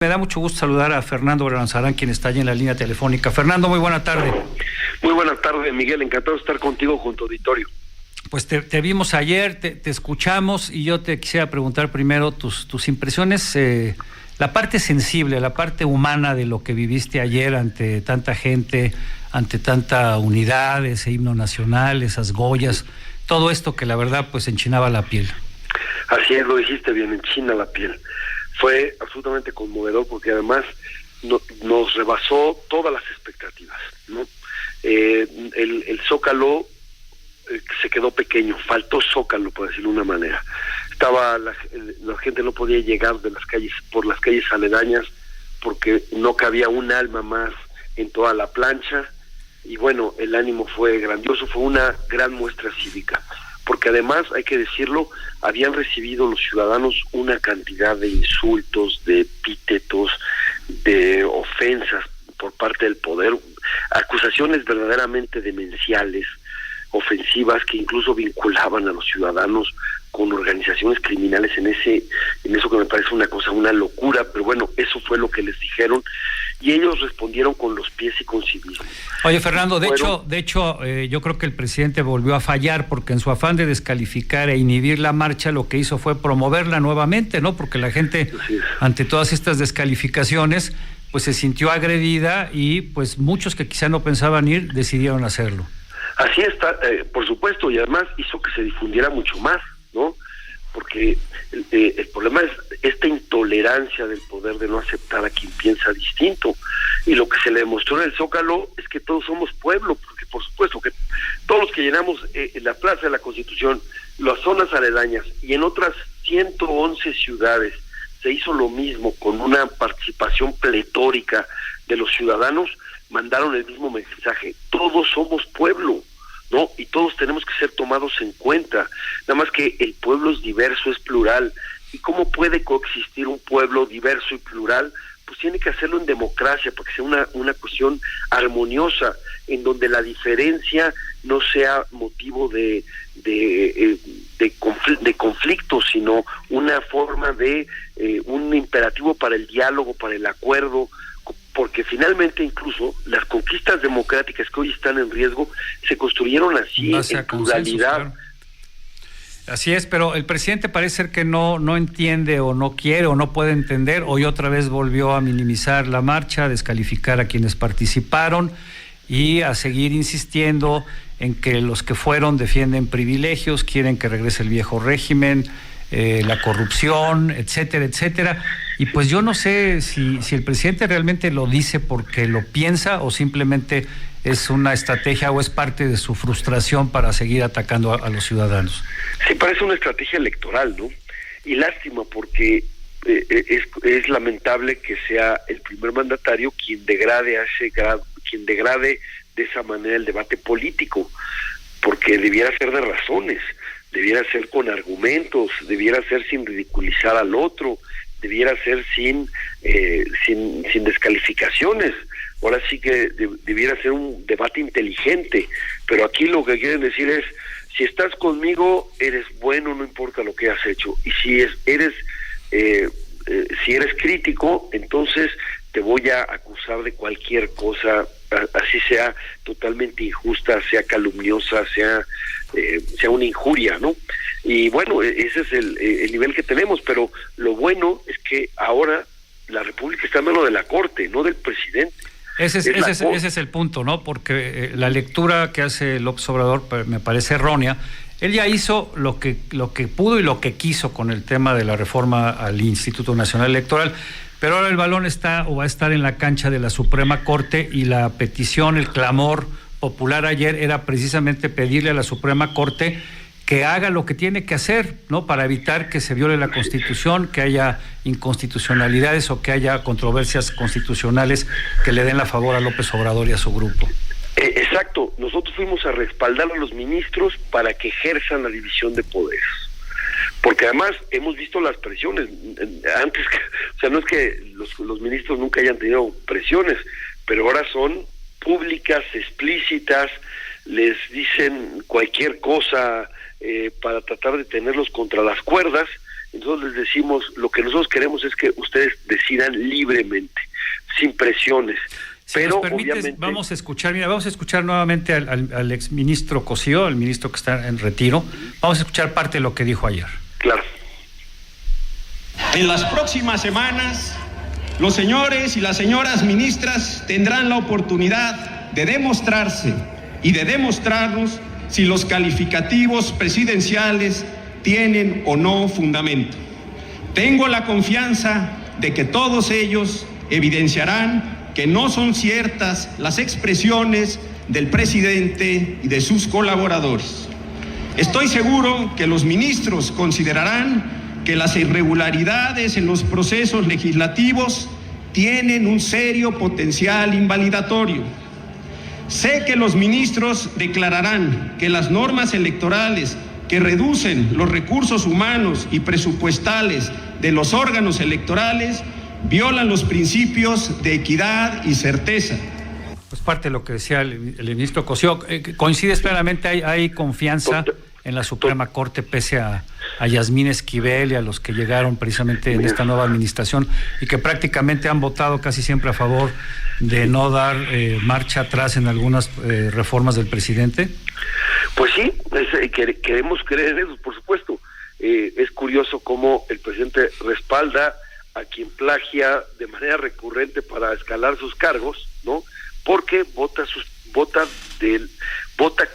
Me da mucho gusto saludar a Fernando Beranzarán, quien está allí en la línea telefónica. Fernando, muy buena tarde. Muy buena tarde, Miguel. Encantado de estar contigo junto a auditorio. Pues te vimos ayer, te escuchamos y yo te quisiera preguntar primero tus impresiones, la parte sensible, la parte humana de lo que viviste ayer ante tanta gente, ante tanta unidad, ese himno nacional, esas Goyas, todo esto que la verdad pues enchinaba la piel. Así es, lo dijiste bien, enchina la piel. Fue absolutamente conmovedor porque además nos rebasó todas las expectativas, ¿no? El Zócalo se quedó pequeño, faltó Zócalo, por decirlo de una manera. La gente no podía llegar por las calles aledañas porque no cabía un alma más en toda la plancha, y bueno, el ánimo fue grandioso, fue una gran muestra cívica, porque además, hay que decirlo, habían recibido los ciudadanos una cantidad de insultos, de epítetos, de ofensas por parte del poder, acusaciones verdaderamente demenciales, ofensivas, que incluso vinculaban a los ciudadanos con organizaciones criminales en eso que me parece una locura, pero bueno, eso fue lo que les dijeron, y ellos respondieron con los pies y con civismo. Oye, Fernando, de hecho, yo creo que el presidente volvió a fallar, porque en su afán de descalificar e inhibir la marcha, lo que hizo fue promoverla nuevamente, ¿no? Porque la gente, ante todas estas descalificaciones, pues se sintió agredida, y pues muchos que quizá no pensaban ir, decidieron hacerlo. Así está, por supuesto, y además hizo que se difundiera mucho más, ¿no? Porque el problema es esta intolerancia del poder de no aceptar a quien piensa distinto, y lo que se le demostró en el Zócalo es que todos somos pueblo, porque por supuesto que todos los que llenamos la Plaza de la Constitución, las zonas aledañas y en otras 111 ciudades se hizo lo mismo, con una participación pletórica de los ciudadanos, mandaron el mismo mensaje: todos somos pueblo, ¿no? Y todos tenemos que ser tomados en cuenta. Nada más que el pueblo es diverso, es plural. ¿Y cómo puede coexistir un pueblo diverso y plural? Pues tiene que hacerlo en democracia, para que sea una cuestión armoniosa, en donde la diferencia no sea motivo de conflicto, sino una forma de un imperativo para el diálogo, para el acuerdo, porque finalmente incluso las conquistas democráticas que hoy están en riesgo se construyeron así, en pluralidad. Claro. Así es, pero el presidente parece ser que no entiende, o no quiere, o no puede entender. Hoy otra vez volvió a minimizar la marcha, a descalificar a quienes participaron y a seguir insistiendo en que los que fueron defienden privilegios, quieren que regrese el viejo régimen, la corrupción, etcétera, etcétera. Y pues yo no sé si el presidente realmente lo dice porque lo piensa, o simplemente es una estrategia, o es parte de su frustración para seguir atacando a los ciudadanos. Sí, parece una estrategia electoral, ¿no? Y lástima, porque es lamentable que sea el primer mandatario quien degrade a ese grado, quien degrade de esa manera el debate político, porque debiera ser de razones, debiera ser con argumentos, debiera ser sin ridiculizar al otro, debiera ser sin descalificaciones. Ahora sí que debiera ser un debate inteligente, pero aquí lo que quieren decir es: si estás conmigo, eres bueno, no importa lo que has hecho, y si eres crítico, entonces te voy a acusar de cualquier cosa, así sea totalmente injusta, sea calumniosa, sea una injuria, ¿no? Y bueno, ese es el nivel que tenemos, pero lo bueno es que ahora la República está en manos de la Corte, no del presidente. Ese es el punto, ¿no? Porque la lectura que hace López Obrador me parece errónea. Él ya hizo lo que pudo y lo que quiso con el tema de la reforma al Instituto Nacional Electoral, pero ahora el balón está, o va a estar, en la cancha de la Suprema Corte, y la petición, el clamor popular ayer era precisamente pedirle a la Suprema Corte que haga lo que tiene que hacer, ¿no? Para evitar que se viole la Constitución, que haya inconstitucionalidades o que haya controversias constitucionales que le den la favor a López Obrador y a su grupo. Exacto, nosotros fuimos a respaldar a los ministros para que ejerzan la división de poderes, porque además hemos visto las presiones antes, o sea, no es que los ministros nunca hayan tenido presiones, pero ahora son públicas, explícitas, les dicen cualquier cosa para tratar de tenerlos contra las cuerdas. Entonces les decimos, lo que nosotros queremos es que ustedes decidan libremente, sin presiones. Si pero nos permites, obviamente vamos a escuchar nuevamente al exministro Cosío, el ministro que está en retiro. Vamos a escuchar parte de lo que dijo ayer. Claro. En las próximas semanas, los señores y las señoras ministras tendrán la oportunidad de demostrarse y de demostrarnos si los calificativos presidenciales tienen o no fundamento. Tengo la confianza de que todos ellos evidenciarán que no son ciertas las expresiones del presidente y de sus colaboradores. Estoy seguro que los ministros considerarán que las irregularidades en los procesos legislativos tienen un serio potencial invalidatorio. Sé que los ministros declararán que las normas electorales que reducen los recursos humanos y presupuestales de los órganos electorales violan los principios de equidad y certeza. Pues parte de lo que decía el ministro Cosío. ¿Coincides plenamente? ¿Hay confianza en la Suprema Corte pese a Yasmín Esquivel y a los que llegaron precisamente en esta nueva administración y que prácticamente han votado casi siempre a favor de no dar marcha atrás en algunas reformas del presidente? Pues sí, queremos creer en eso, por supuesto. Es curioso cómo el presidente respalda a quien plagia de manera recurrente para escalar sus cargos, ¿no? Porque vota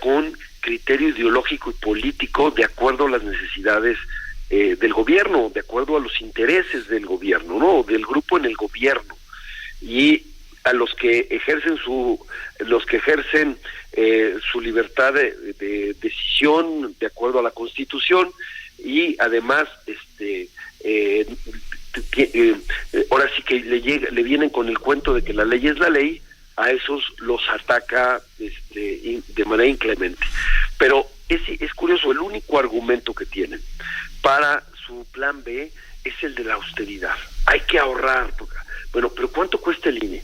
con criterio ideológico y político de acuerdo a las necesidades del gobierno, de acuerdo a los intereses del gobierno, ¿no? Del grupo en el gobierno. Y a los que ejercen su libertad de decisión de acuerdo a la Constitución, y además ahora sí que le vienen con el cuento de que la ley es la ley. A esos los ataca de manera inclemente. Pero es curioso, el único argumento que tienen para su plan B es el de la austeridad. Hay que ahorrar. Bueno, pero ¿cuánto cuesta el INE?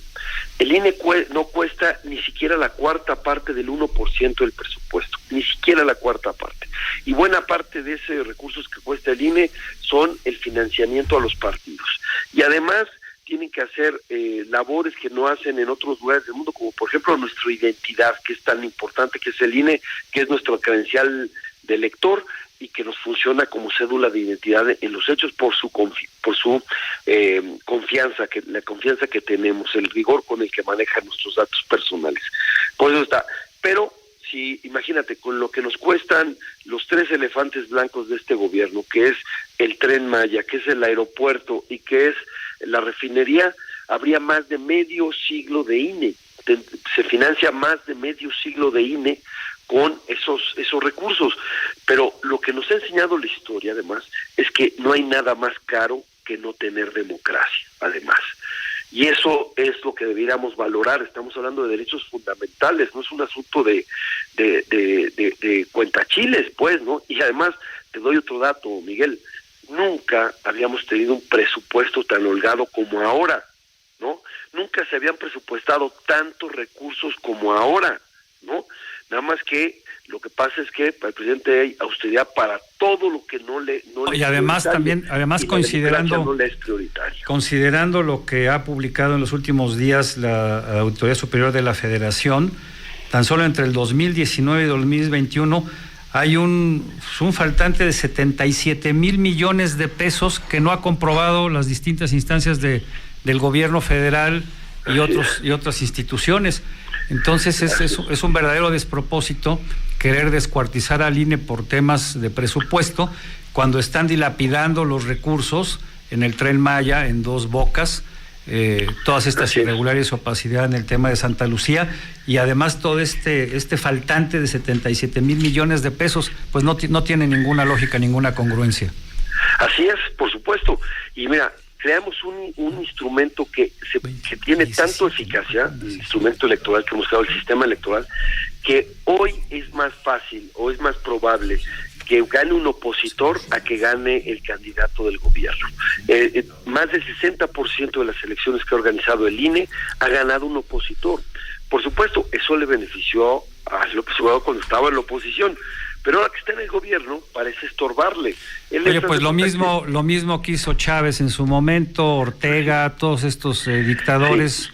El INE no cuesta ni siquiera la cuarta parte del 1% del presupuesto, ni siquiera la cuarta parte. Y buena parte de esos recursos que cuesta el INE son el financiamiento a los partidos. Y además tienen que hacer labores que no hacen en otros lugares del mundo, como por ejemplo nuestra identidad, que es tan importante, que es el INE, que es nuestro credencial de elector y que nos funciona como cédula de identidad en los hechos por su confianza, la confianza que tenemos, el rigor con el que manejan nuestros datos personales. Por eso está. Pero si imagínate, con lo que nos cuestan los 3 elefantes blancos de este gobierno, que es el Tren Maya, que es el aeropuerto y que es la refinería, habría más de medio siglo de INE. Se financia más de medio siglo de INE con esos recursos. Pero lo que nos ha enseñado la historia, además, es que no hay nada más caro que no tener democracia, además. Y eso es lo que deberíamos valorar. Estamos hablando de derechos fundamentales, no es un asunto de cuentachiles, pues, ¿no? Y además, te doy otro dato, Miguel. Nunca habíamos tenido un presupuesto tan holgado como ahora, ¿no? Nunca se habían presupuestado tantos recursos como ahora, ¿no? Nada más que lo que pasa es que para el presidente hay austeridad para todo lo que no le y además también, además considerando lo que ha publicado en los últimos días la Auditoría Superior de la Federación, tan solo entre el 2019 y 2021 hay un faltante de 77,000 millones de pesos que no ha comprobado las distintas instancias del gobierno federal y otras instituciones. Entonces es un verdadero despropósito querer descuartizar al INE por temas de presupuesto cuando están dilapidando los recursos en el Tren Maya, en Dos Bocas, todas estas irregularidades, opacidad en el tema de Santa Lucía, y además todo este faltante de 77,000 millones de pesos, pues no tiene ninguna lógica, ninguna congruencia. Así es, por supuesto. Y mira, creamos un instrumento que tiene tanto eficacia, el instrumento electoral que hemos creado, el sistema electoral, que hoy es más fácil o es más probable que gane un opositor a que gane el candidato del gobierno. Más del 60% de las elecciones que ha organizado el INE ha ganado un opositor. Por supuesto, eso le benefició a López Obrador cuando estaba en la oposición, pero ahora que está en el gobierno parece estorbarle. Oye, pues lo mismo que hizo Chávez en su momento, Ortega, todos estos dictadores. Sí.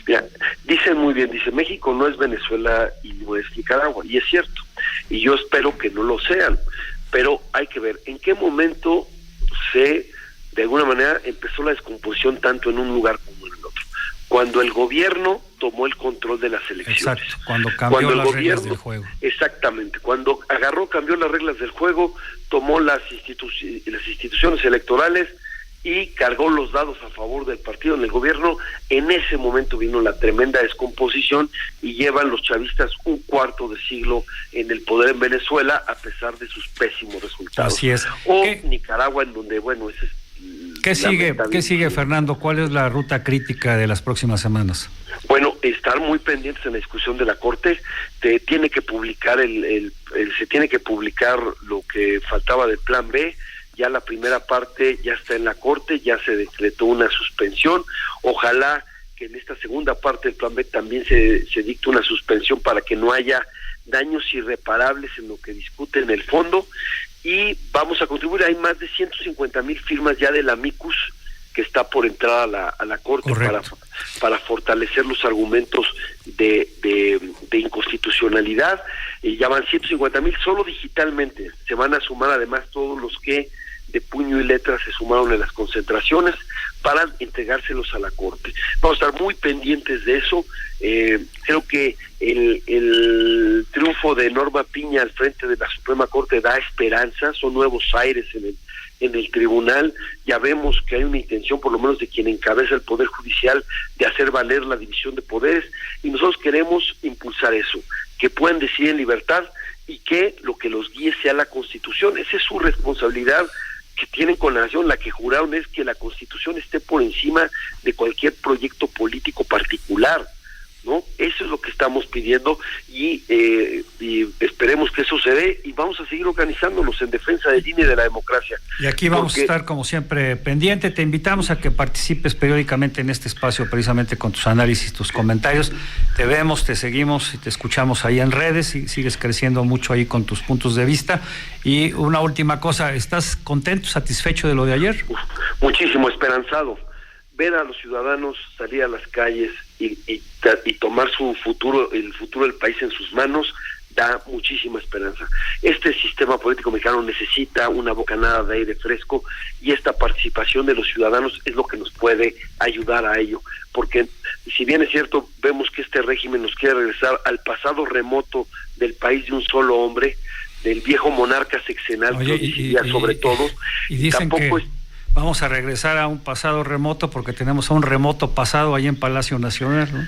Mira, dicen muy bien, dice, México no es Venezuela y no es Nicaragua, y es cierto, y yo espero que no lo sean, pero hay que ver en qué momento de alguna manera empezó la descomposición tanto en un lugar como en el otro. Cuando el gobierno tomó el control de las elecciones. Exacto, cuando cambió las reglas del juego. Exactamente, cuando cambió las reglas del juego, tomó las instituciones electorales y cargó los dados a favor del partido en el gobierno. En ese momento vino la tremenda descomposición y llevan los chavistas un cuarto de siglo en el poder en Venezuela a pesar de sus pésimos resultados. Así es. O Nicaragua, en donde, bueno, ese es... ¿Qué sigue, Fernando? ¿Cuál es la ruta crítica de las próximas semanas? Bueno, estar muy pendientes en la discusión de la Corte. Se tiene que publicar lo que faltaba del Plan B. Ya la primera parte ya está en la Corte, ya se decretó una suspensión. Ojalá que en esta segunda parte del Plan B también se dicte una suspensión para que no haya daños irreparables en lo que discute en el fondo. Y vamos a contribuir. Hay más de 150,000 firmas ya del amicus que está por entrar a la Corte para fortalecer los argumentos de inconstitucionalidad. Ya van 150,000 solo digitalmente. Se van a sumar además todos los que de puño y letra se sumaron en las concentraciones para entregárselos a la Corte. Vamos a estar muy pendientes de eso. Creo que el triunfo de Norma Piña al frente de la Suprema Corte da esperanza, son nuevos aires en el tribunal. Ya vemos que hay una intención, por lo menos de quien encabeza el Poder Judicial, de hacer valer la división de poderes, y nosotros queremos impulsar eso, que puedan decidir en libertad y que lo que los guíe sea la Constitución. Esa es su responsabilidad que tienen con la nación. La que juraron es que la Constitución esté por encima de cualquier proyecto político particular, ¿no? Eso es lo que estamos pidiendo y esperemos que eso se dé, y vamos a seguir organizándonos en defensa del INE y de la democracia. Y aquí vamos a estar como siempre pendiente. Te invitamos a que participes periódicamente en este espacio, precisamente con tus análisis, tus comentarios. Te vemos, te seguimos y te escuchamos ahí en redes, y sigues creciendo mucho ahí con tus puntos de vista. Y una última cosa, ¿estás contento, satisfecho de lo de ayer? Muchísimo, esperanzado. Ver a los ciudadanos salir a las calles y tomar el futuro del país en sus manos da muchísima esperanza. Este sistema político mexicano necesita una bocanada de aire fresco, y esta participación de los ciudadanos es lo que nos puede ayudar a ello, porque si bien es cierto, vemos que este régimen nos quiere regresar al pasado remoto del país de un solo hombre, del viejo monarca sexenal. Oye, que decidía sobre todo, y dicen tampoco que vamos a regresar a un pasado remoto porque tenemos a un remoto pasado ahí en Palacio Nacional, ¿no?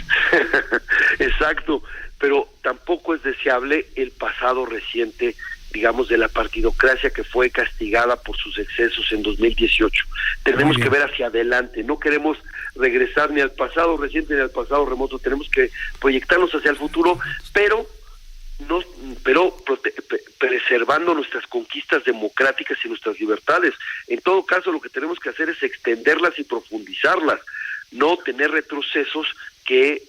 Exacto, pero tampoco es deseable el pasado reciente, digamos, de la partidocracia que fue castigada por sus excesos en 2018. Tenemos que ver hacia adelante, no queremos regresar ni al pasado reciente ni al pasado remoto, tenemos que proyectarnos hacia el futuro, pero preservando nuestras conquistas democráticas y nuestras libertades. En todo caso, lo que tenemos que hacer es extenderlas y profundizarlas, no tener retrocesos que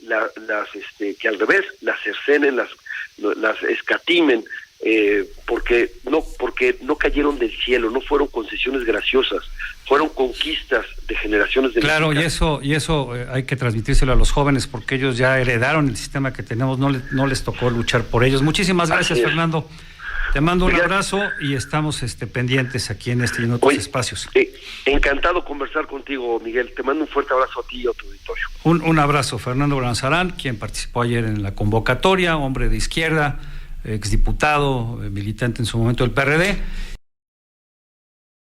que al revés las cercenen, las escatimen, porque no cayeron del cielo, no fueron concesiones graciosas, fueron conquistas de generaciones de Claro, mexicanos. y eso hay que transmitírselo a los jóvenes, porque ellos ya heredaron el sistema que tenemos, no les tocó luchar por ellos. Muchísimas gracias, Fernando. Te mando un abrazo y estamos pendientes aquí en este y en otros espacios. Encantado conversar contigo, Miguel. Te mando un fuerte abrazo a ti y a tu auditorio. Un abrazo, Fernando Branzarán, quien participó ayer en la convocatoria, hombre de izquierda, exdiputado, militante en su momento del PRD.